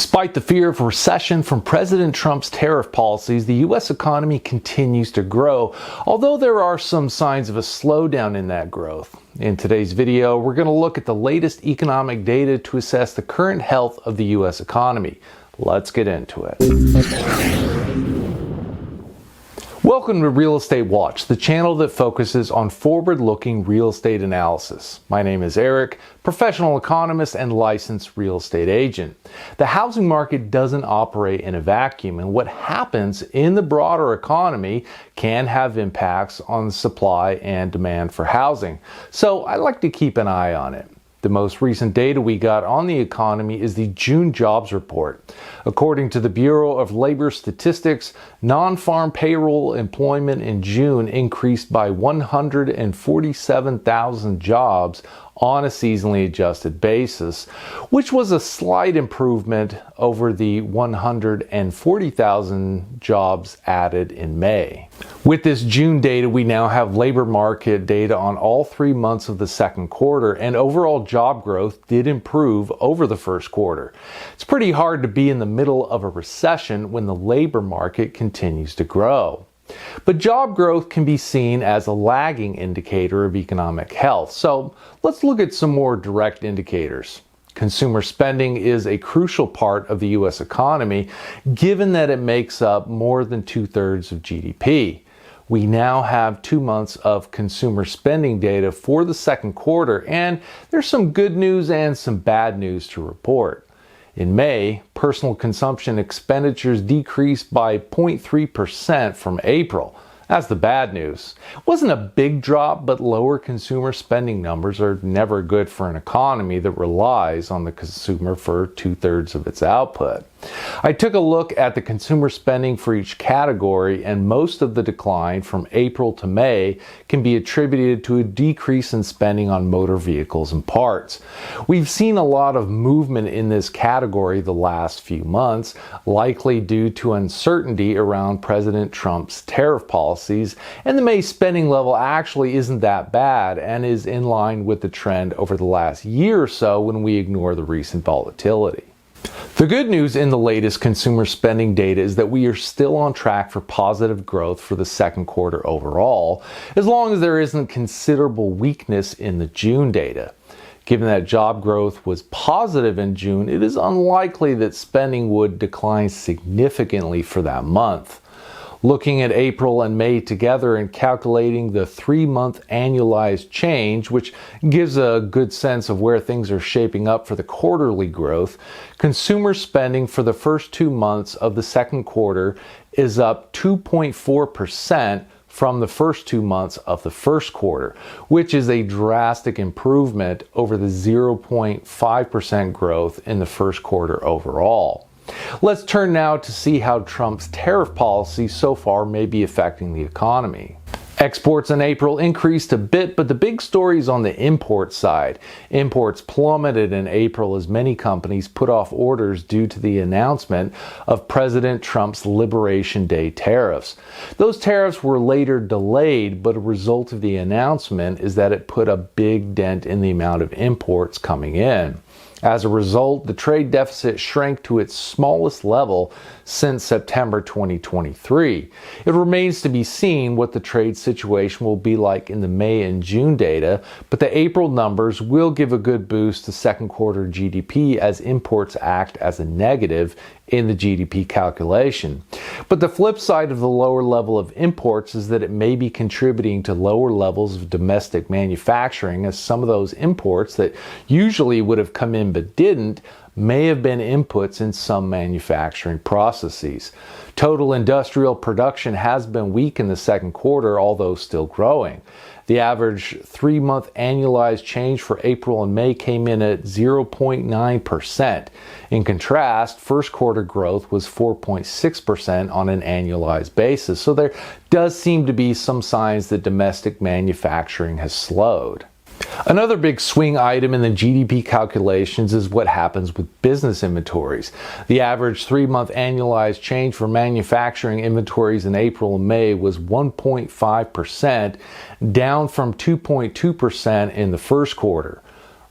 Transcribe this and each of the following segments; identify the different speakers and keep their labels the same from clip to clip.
Speaker 1: Despite the fear of recession from President Trump's tariff policies, the U.S. economy continues to grow, although there are some signs of a slowdown in that growth. In today's video, we're going to look at the latest economic data to assess the current health of the U.S. economy. Let's get into it. Welcome to Real Estate Watch, the channel that focuses on forward-looking real estate analysis. My name is Eric, professional economist and licensed real estate agent. The housing market doesn't operate in a vacuum, and what happens in the broader economy can have impacts on the supply and demand for housing. So I like to keep an eye on it. The most recent data we got on the economy is the June jobs report. According to the Bureau of Labor Statistics, non-farm payroll employment in June increased by 147,000 jobs on a seasonally adjusted basis, which was a slight improvement over the 140,000 jobs added in May. With this June data, we now have labor market data on all 3 months of the second quarter, and overall job growth did improve over the first quarter. It's pretty hard to be in the middle of a recession when the labor market continues to grow. But job growth can be seen as a lagging indicator of economic health. So let's look at some more direct indicators. Consumer spending is a crucial part of the U.S. economy, given that it makes up more than 2/3 of GDP. We now have 2 months of consumer spending data for the second quarter, and there's some good news and some bad news to report. In May, personal consumption expenditures decreased by 0.3% from April. That's the bad news. It wasn't a big drop, but lower consumer spending numbers are never good for an economy that relies on the consumer for 2/3 of its output. I took a look at the consumer spending for each category, and most of the decline from April to May can be attributed to a decrease in spending on motor vehicles and parts. We've seen a lot of movement in this category the last few months, likely due to uncertainty around President Trump's tariff policies, and the May spending level actually isn't that bad and is in line with the trend over the last year or so when we ignore the recent volatility. The good news in the latest consumer spending data is that we are still on track for positive growth for the second quarter overall, as long as there isn't considerable weakness in the June data. Given that job growth was positive in June, it is unlikely that spending would decline significantly for that month. Looking at April and May together and calculating the 3-month annualized change, which gives a good sense of where things are shaping up for the quarterly growth, consumer spending for the first 2 months of the second quarter is up 2.4% from the first 2 months of the first quarter, which is a drastic improvement over the 0.5% growth in the first quarter overall. Let's turn now to see how Trump's tariff policy so far may be affecting the economy. Exports in April increased a bit, but the big story is on the import side. Imports plummeted in April as many companies put off orders due to the announcement of President Trump's Liberation Day tariffs. Those tariffs were later delayed, but a result of the announcement is that it put a big dent in the amount of imports coming in. As a result, the trade deficit shrank to its smallest level since September 2023. It remains to be seen what the trade situation will be like in the May and June data, but the April numbers will give a good boost to second quarter GDP as imports act as a negative in the GDP calculation. But the flip side of the lower level of imports is that it may be contributing to lower levels of domestic manufacturing, as some of those imports that usually would have come in but didn't may have been inputs in some manufacturing processes. Total industrial production has been weak in the second quarter, although still growing. The average 3-month annualized change for April and May came in at 0.9%. In contrast, first quarter growth was 4.6% on an annualized basis, so there does seem to be some signs that domestic manufacturing has slowed. Another big swing item in the GDP calculations is what happens with business inventories. The average 3-month annualized change for manufacturing inventories in April and May was 1.5%, down from 2.2% in the first quarter.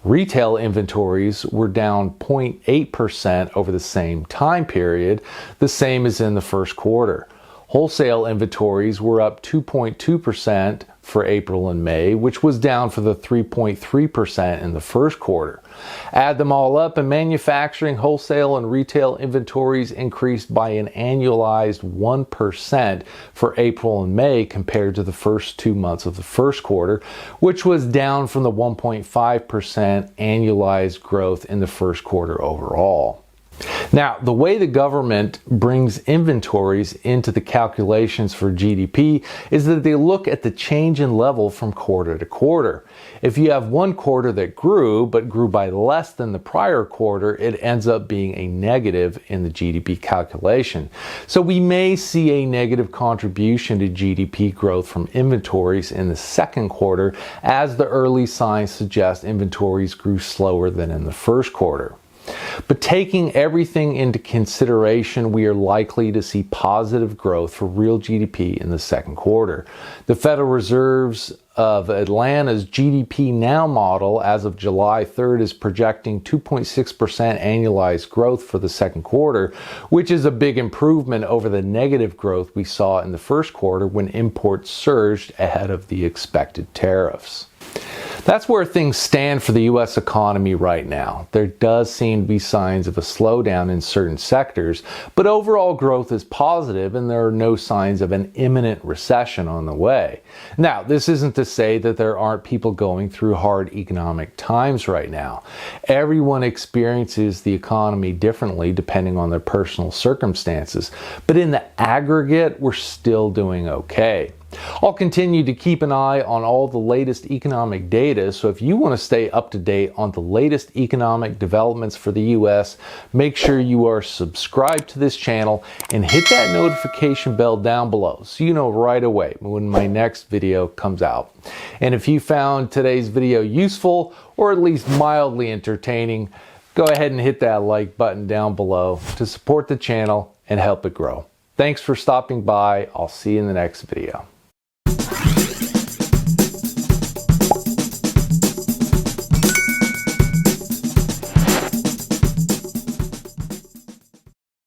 Speaker 1: Retail inventories were down 0.8% over the same time period, the same as in the first quarter. Wholesale inventories were up 2.2% for April and May, which was down for the 3.3% in the first quarter. Add them all up, and manufacturing, wholesale, and retail inventories increased by an annualized 1% for April and May compared to the first 2 months of the first quarter, which was down from the 1.5% annualized growth in the first quarter overall. Now, the way the government brings inventories into the calculations for GDP is that they look at the change in level from quarter to quarter. If you have one quarter that grew, but grew by less than the prior quarter, it ends up being a negative in the GDP calculation. So we may see a negative contribution to GDP growth from inventories in the second quarter, as the early signs suggest inventories grew slower than in the first quarter. But taking everything into consideration, we are likely to see positive growth for real GDP in the second quarter. The Federal Reserve's of Atlanta's GDP Now model as of July 3rd is projecting 2.6% annualized growth for the second quarter, which is a big improvement over the negative growth we saw in the first quarter when imports surged ahead of the expected tariffs. That's where things stand for the U.S. economy right now. There does seem to be signs of a slowdown in certain sectors, but overall growth is positive and there are no signs of an imminent recession on the way. Now, this isn't to say that there aren't people going through hard economic times right now. Everyone experiences the economy differently depending on their personal circumstances, but in the aggregate, we're still doing okay. I'll continue to keep an eye on all the latest economic data, so if you want to stay up to date on the latest economic developments for the U.S., make sure you are subscribed to this channel and hit that notification bell down below so you know right away when my next video comes out. And if you found today's video useful or at least mildly entertaining, go ahead and hit that like button down below to support the channel and help it grow. Thanks for stopping by. I'll see you in the next video.